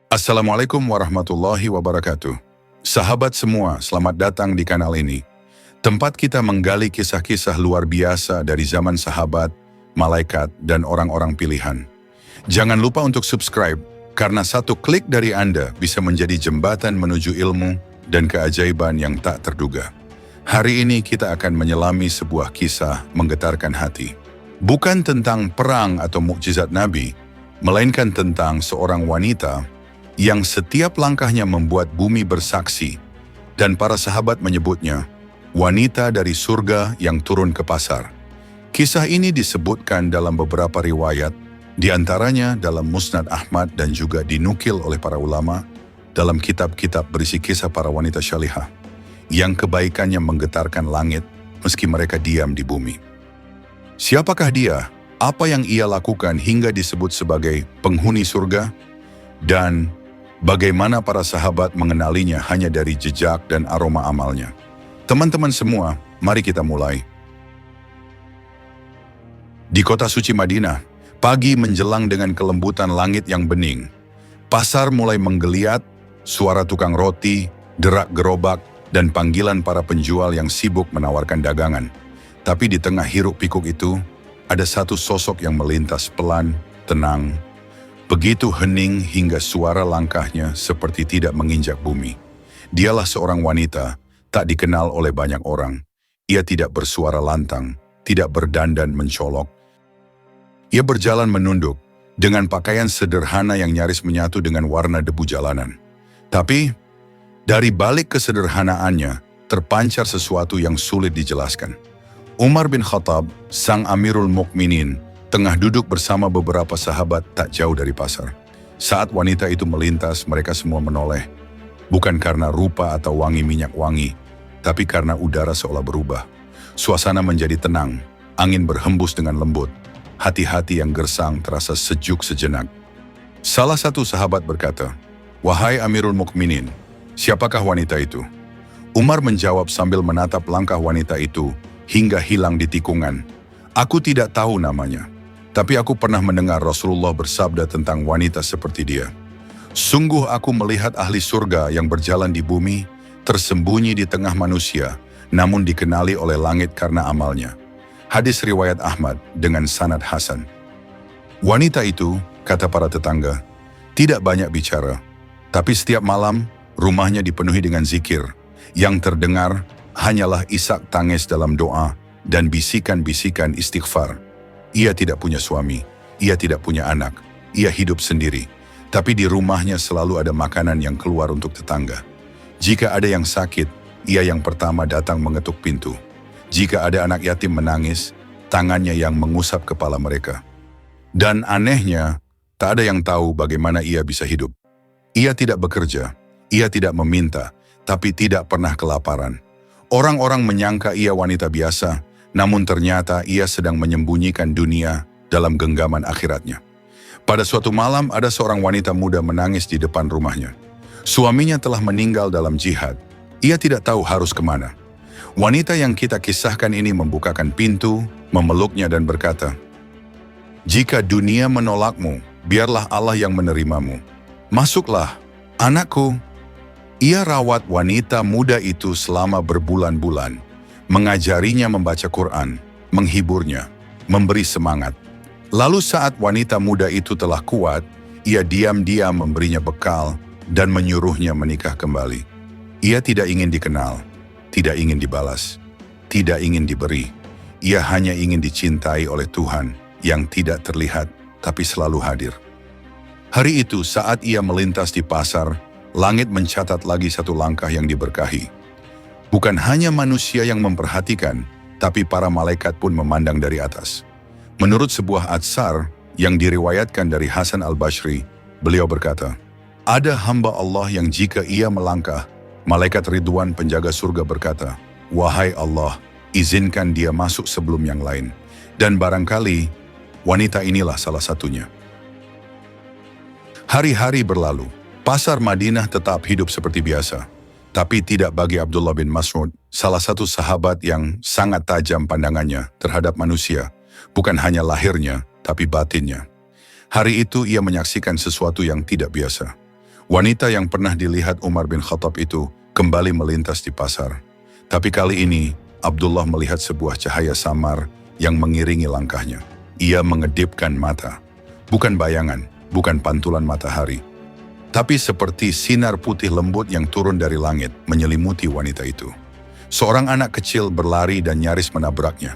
Assalamualaikum warahmatullahi wabarakatuh. Sahabat semua, selamat datang di kanal ini. Tempat kita menggali kisah-kisah luar biasa dari zaman sahabat, malaikat, dan orang-orang pilihan. Jangan lupa untuk subscribe, karena satu klik dari Anda bisa menjadi jembatan menuju ilmu dan keajaiban yang tak terduga. Hari ini kita akan menyelami sebuah kisah menggetarkan hati. Bukan tentang perang atau mukjizat Nabi, melainkan tentang seorang wanita yang setiap langkahnya membuat bumi bersaksi, dan para sahabat menyebutnya wanita dari surga yang turun ke pasar. Kisah ini disebutkan dalam beberapa riwayat, di antaranya dalam Musnad Ahmad dan juga dinukil oleh para ulama dalam kitab-kitab berisi kisah para wanita syalihah, yang kebaikannya menggetarkan langit meski mereka diam di bumi. Siapakah dia? Apa yang ia lakukan hingga disebut sebagai penghuni surga? Dan bagaimana para sahabat mengenalinya hanya dari jejak dan aroma amalnya? Teman-teman semua, mari kita mulai. Di kota suci Madinah, pagi menjelang dengan kelembutan langit yang bening. Pasar mulai menggeliat, suara tukang roti, derak gerobak, dan panggilan para penjual yang sibuk menawarkan dagangan. Tapi di tengah hiruk-pikuk itu, ada satu sosok yang melintas pelan, tenang, begitu hening hingga suara langkahnya seperti tidak menginjak bumi. Dialah seorang wanita, tak dikenal oleh banyak orang. Ia tidak bersuara lantang, tidak berdandan mencolok. Ia berjalan menunduk, dengan pakaian sederhana yang nyaris menyatu dengan warna debu jalanan. Tapi, dari balik kesederhanaannya, terpancar sesuatu yang sulit dijelaskan. Umar bin Khattab, sang Amirul Mukminin, tengah duduk bersama beberapa sahabat tak jauh dari pasar. Saat wanita itu melintas, mereka semua menoleh. Bukan karena rupa atau wangi minyak wangi, tapi karena udara seolah berubah. Suasana menjadi tenang, angin berhembus dengan lembut. Hati-hati yang gersang terasa sejuk sejenak. Salah satu sahabat berkata, "Wahai Amirul Mukminin, siapakah wanita itu?" Umar menjawab sambil menatap langkah wanita itu hingga hilang di tikungan. "Aku tidak tahu namanya. Tapi aku pernah mendengar Rasulullah bersabda tentang wanita seperti dia. Sungguh aku melihat ahli surga yang berjalan di bumi, tersembunyi di tengah manusia, namun dikenali oleh langit karena amalnya." Hadis riwayat Ahmad dengan sanad hasan. Wanita itu, kata para tetangga, tidak banyak bicara, tapi setiap malam rumahnya dipenuhi dengan zikir. Yang terdengar hanyalah isak tangis dalam doa dan bisikan-bisikan istighfar. Ia tidak punya suami, ia tidak punya anak, ia hidup sendiri. Tapi di rumahnya selalu ada makanan yang keluar untuk tetangga. Jika ada yang sakit, ia yang pertama datang mengetuk pintu. Jika ada anak yatim menangis, tangannya yang mengusap kepala mereka. Dan anehnya, tak ada yang tahu bagaimana ia bisa hidup. Ia tidak bekerja, ia tidak meminta, tapi tidak pernah kelaparan. Orang-orang menyangka ia wanita biasa, namun ternyata ia sedang menyembunyikan dunia dalam genggaman akhiratnya. Pada suatu malam ada seorang wanita muda menangis di depan rumahnya. Suaminya telah meninggal dalam jihad. Ia tidak tahu harus kemana. Wanita yang kita kisahkan ini membukakan pintu, memeluknya dan berkata, "Jika dunia menolakmu, biarlah Allah yang menerimamu. Masuklah, anakku." Ia rawat wanita muda itu selama berbulan-bulan, mengajarinya membaca Quran, menghiburnya, memberi semangat. Lalu saat wanita muda itu telah kuat, ia diam-diam memberinya bekal dan menyuruhnya menikah kembali. Ia tidak ingin dikenal, tidak ingin dibalas, tidak ingin diberi. Ia hanya ingin dicintai oleh Tuhan yang tidak terlihat tapi selalu hadir. Hari itu saat ia melintas di pasar, langit mencatat lagi satu langkah yang diberkahi. Bukan hanya manusia yang memperhatikan, tapi para malaikat pun memandang dari atas. Menurut sebuah atsar yang diriwayatkan dari Hasan al-Basri, beliau berkata, "Ada hamba Allah yang jika ia melangkah, malaikat Ridwan penjaga surga berkata, 'Wahai Allah, izinkan dia masuk sebelum yang lain.' Dan barangkali wanita inilah salah satunya." Hari-hari berlalu. Pasar Madinah tetap hidup seperti biasa. Tapi tidak bagi Abdullah bin Mas'ud, salah satu sahabat yang sangat tajam pandangannya terhadap manusia. Bukan hanya lahirnya, tapi batinnya. Hari itu ia menyaksikan sesuatu yang tidak biasa. Wanita yang pernah dilihat Umar bin Khattab itu kembali melintas di pasar. Tapi kali ini, Abdullah melihat sebuah cahaya samar yang mengiringi langkahnya. Ia mengedipkan mata. Bukan bayangan, bukan pantulan matahari. Tapi seperti sinar putih lembut yang turun dari langit menyelimuti wanita itu. Seorang anak kecil berlari dan nyaris menabraknya.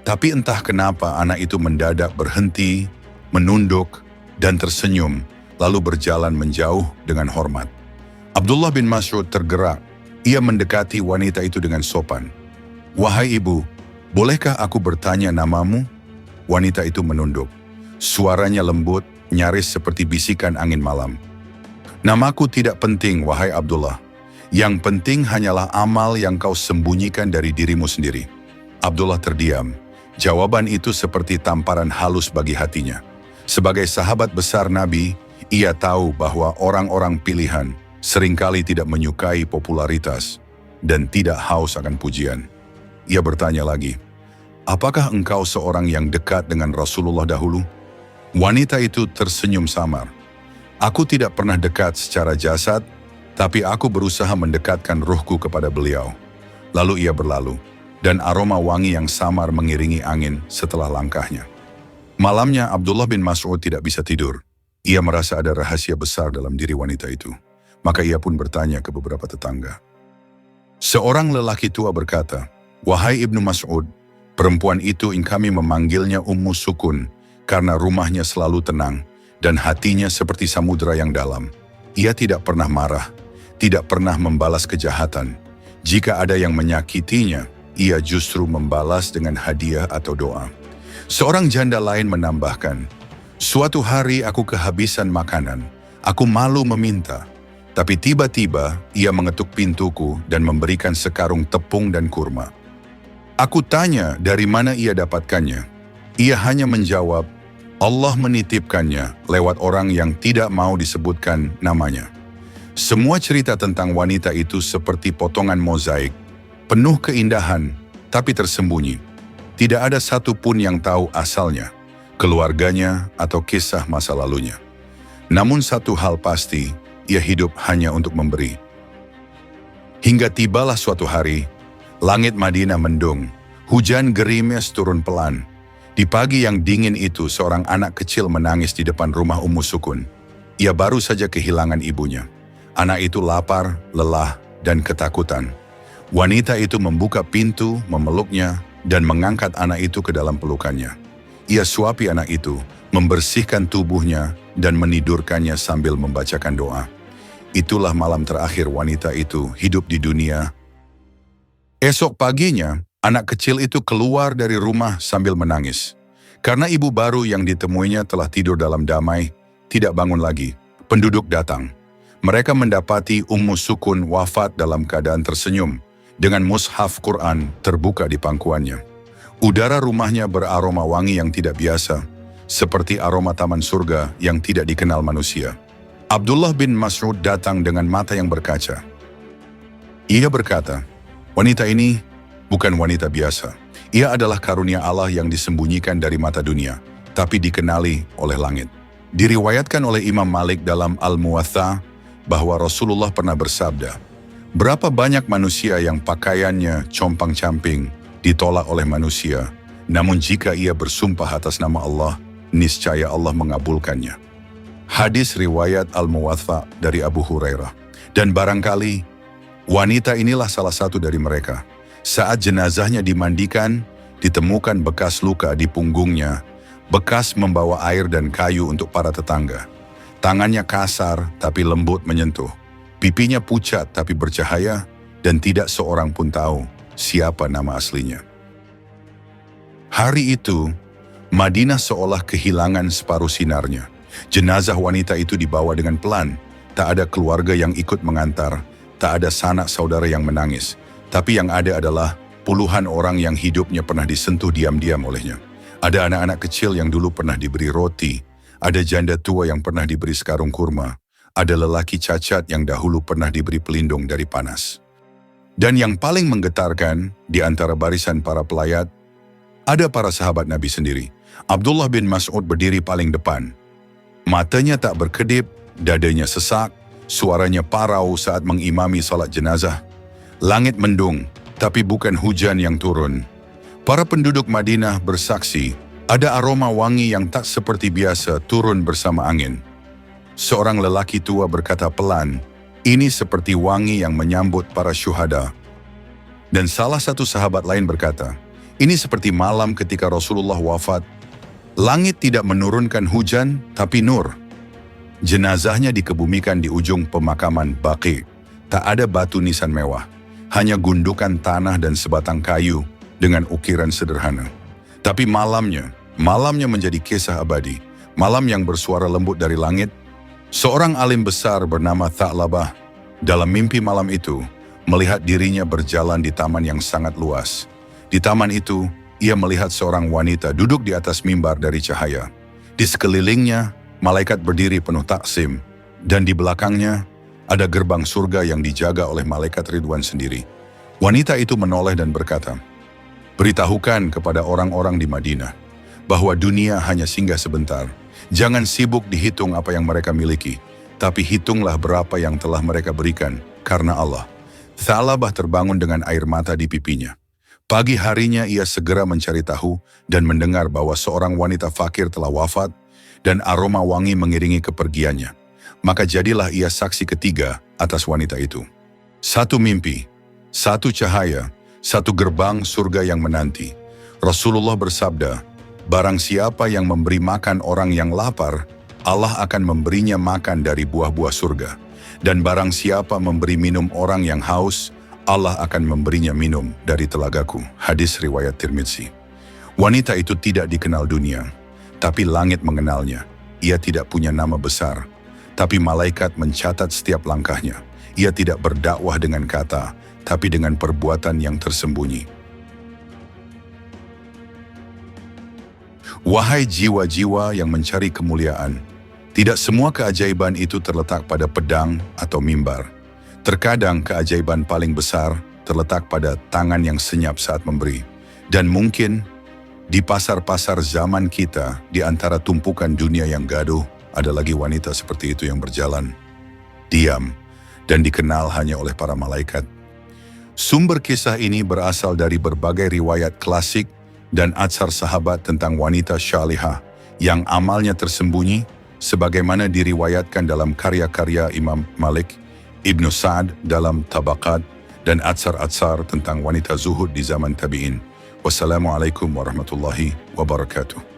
Tapi entah kenapa anak itu mendadak berhenti, menunduk, dan tersenyum, lalu berjalan menjauh dengan hormat. Abdullah bin Mas'ud tergerak. Ia mendekati wanita itu dengan sopan. "Wahai ibu, bolehkah aku bertanya namamu?" Wanita itu menunduk. Suaranya lembut, nyaris seperti bisikan angin malam. "Namaku tidak penting, wahai Abdullah. Yang penting hanyalah amal yang kau sembunyikan dari dirimu sendiri." Abdullah terdiam. Jawaban itu seperti tamparan halus bagi hatinya. Sebagai sahabat besar Nabi, ia tahu bahwa orang-orang pilihan seringkali tidak menyukai popularitas dan tidak haus akan pujian. Ia bertanya lagi, "Apakah engkau seorang yang dekat dengan Rasulullah dahulu?" Wanita itu tersenyum samar. "Aku tidak pernah dekat secara jasad, tapi aku berusaha mendekatkan ruhku kepada beliau." Lalu ia berlalu, dan aroma wangi yang samar mengiringi angin setelah langkahnya. Malamnya Abdullah bin Mas'ud tidak bisa tidur. Ia merasa ada rahasia besar dalam diri wanita itu. Maka ia pun bertanya ke beberapa tetangga. Seorang lelaki tua berkata, "Wahai Ibnu Mas'ud, perempuan itu kami memanggilnya Ummu Sukun karena rumahnya selalu tenang dan hatinya seperti samudera yang dalam. Ia tidak pernah marah, tidak pernah membalas kejahatan. Jika ada yang menyakitinya, ia justru membalas dengan hadiah atau doa." Seorang janda lain menambahkan, "Suatu hari aku kehabisan makanan, aku malu meminta. Tapi tiba-tiba ia mengetuk pintuku dan memberikan sekarung tepung dan kurma. Aku tanya dari mana ia dapatkannya. Ia hanya menjawab, Allah menitipkannya lewat orang yang tidak mau disebutkan namanya." Semua cerita tentang wanita itu seperti potongan mozaik, penuh keindahan tapi tersembunyi. Tidak ada satupun yang tahu asalnya, keluarganya atau kisah masa lalunya. Namun satu hal pasti, ia hidup hanya untuk memberi. Hingga tibalah suatu hari, langit Madinah mendung, hujan gerimis turun pelan. Di pagi yang dingin itu, seorang anak kecil menangis di depan rumah Ummu Sukun. Ia baru saja kehilangan ibunya. Anak itu lapar, lelah, dan ketakutan. Wanita itu membuka pintu, memeluknya, dan mengangkat anak itu ke dalam pelukannya. Ia suapi anak itu, membersihkan tubuhnya, dan menidurkannya sambil membacakan doa. Itulah malam terakhir wanita itu hidup di dunia. Esok paginya, anak kecil itu keluar dari rumah sambil menangis. Karena ibu baru yang ditemuinya telah tidur dalam damai, tidak bangun lagi. Penduduk datang. Mereka mendapati Ummu Sukun wafat dalam keadaan tersenyum, dengan mushaf Quran terbuka di pangkuannya. Udara rumahnya beraroma wangi yang tidak biasa, seperti aroma taman surga yang tidak dikenal manusia. Abdullah bin Mas'ud datang dengan mata yang berkaca. Ia berkata, "Wanita ini bukan wanita biasa. Ia adalah karunia Allah yang disembunyikan dari mata dunia, tapi dikenali oleh langit." Diriwayatkan oleh Imam Malik dalam Al-Muwatta bahwa Rasulullah pernah bersabda, "Berapa banyak manusia yang pakaiannya compang-camping ditolak oleh manusia, namun jika ia bersumpah atas nama Allah, niscaya Allah mengabulkannya." Hadis riwayat Al-Muwatta dari Abu Hurairah. Dan barangkali wanita inilah salah satu dari mereka. Saat jenazahnya dimandikan, ditemukan bekas luka di punggungnya, bekas membawa air dan kayu untuk para tetangga. Tangannya kasar tapi lembut menyentuh. Pipinya pucat tapi bercahaya, dan tidak seorang pun tahu siapa nama aslinya. Hari itu, Madinah seolah kehilangan separuh sinarnya. Jenazah wanita itu dibawa dengan pelan. Tak ada keluarga yang ikut mengantar, tak ada sanak saudara yang menangis. Tapi yang ada adalah puluhan orang yang hidupnya pernah disentuh diam-diam olehnya. Ada anak-anak kecil yang dulu pernah diberi roti, ada janda tua yang pernah diberi sekarung kurma, ada lelaki cacat yang dahulu pernah diberi pelindung dari panas. Dan yang paling menggetarkan, di antara barisan para pelayat, ada para sahabat Nabi sendiri. Abdullah bin Mas'ud berdiri paling depan. Matanya tak berkedip, dadanya sesak, Suaranya parau saat mengimami salat jenazah. Langit mendung, tapi bukan hujan yang turun. Para penduduk Madinah bersaksi, ada aroma wangi yang tak seperti biasa turun bersama angin. Seorang lelaki tua berkata pelan, "Ini seperti wangi yang menyambut para syuhada." Dan salah satu sahabat lain berkata, "Ini seperti malam ketika Rasulullah wafat. Langit tidak menurunkan hujan, tapi nur." Jenazahnya dikebumikan di ujung pemakaman Baqi. Tak ada batu nisan mewah, hanya gundukan tanah dan sebatang kayu dengan ukiran sederhana. Tapi malamnya menjadi kisah abadi. Malam yang bersuara lembut dari langit. Seorang alim besar bernama Tha'labah, dalam mimpi malam itu, melihat dirinya berjalan di taman yang sangat luas. Di taman itu, ia melihat seorang wanita duduk di atas mimbar dari cahaya. Di sekelilingnya, malaikat berdiri penuh taksim, dan di belakangnya ada gerbang surga yang dijaga oleh malaikat Ridwan sendiri. Wanita itu menoleh dan berkata, "Beritahukan kepada orang-orang di Madinah bahwa dunia hanya singgah sebentar. Jangan sibuk dihitung apa yang mereka miliki, tapi hitunglah berapa yang telah mereka berikan karena Allah." Tha'labah terbangun dengan air mata di pipinya. Pagi harinya ia segera mencari tahu dan mendengar bahwa seorang wanita fakir telah wafat dan aroma wangi mengiringi kepergiannya. Maka jadilah ia saksi ketiga atas wanita itu. Satu mimpi, satu cahaya, satu gerbang surga yang menanti. Rasulullah bersabda, "Barang siapa yang memberi makan orang yang lapar, Allah akan memberinya makan dari buah-buah surga. Dan barang siapa memberi minum orang yang haus, Allah akan memberinya minum dari telagaku." Hadis riwayat Tirmidzi. Wanita itu tidak dikenal dunia, tapi langit mengenalnya. Ia tidak punya nama besar, tapi malaikat mencatat setiap langkahnya. Ia tidak berdakwah dengan kata, tapi dengan perbuatan yang tersembunyi. Wahai jiwa-jiwa yang mencari kemuliaan, tidak semua keajaiban itu terletak pada pedang atau mimbar. Terkadang keajaiban paling besar terletak pada tangan yang senyap saat memberi. Dan mungkin di pasar-pasar zaman kita, di antara tumpukan dunia yang gaduh, ada lagi wanita seperti itu yang berjalan, diam, dan dikenal hanya oleh para malaikat. Sumber kisah ini berasal dari berbagai riwayat klasik dan atsar sahabat tentang wanita syalihah yang amalnya tersembunyi, sebagaimana diriwayatkan dalam karya-karya Imam Malik, Ibnu Sa'ad dalam Tabaqat, dan atsar-atsar tentang wanita zuhud di zaman tabi'in. Wassalamualaikum warahmatullahi wabarakatuh.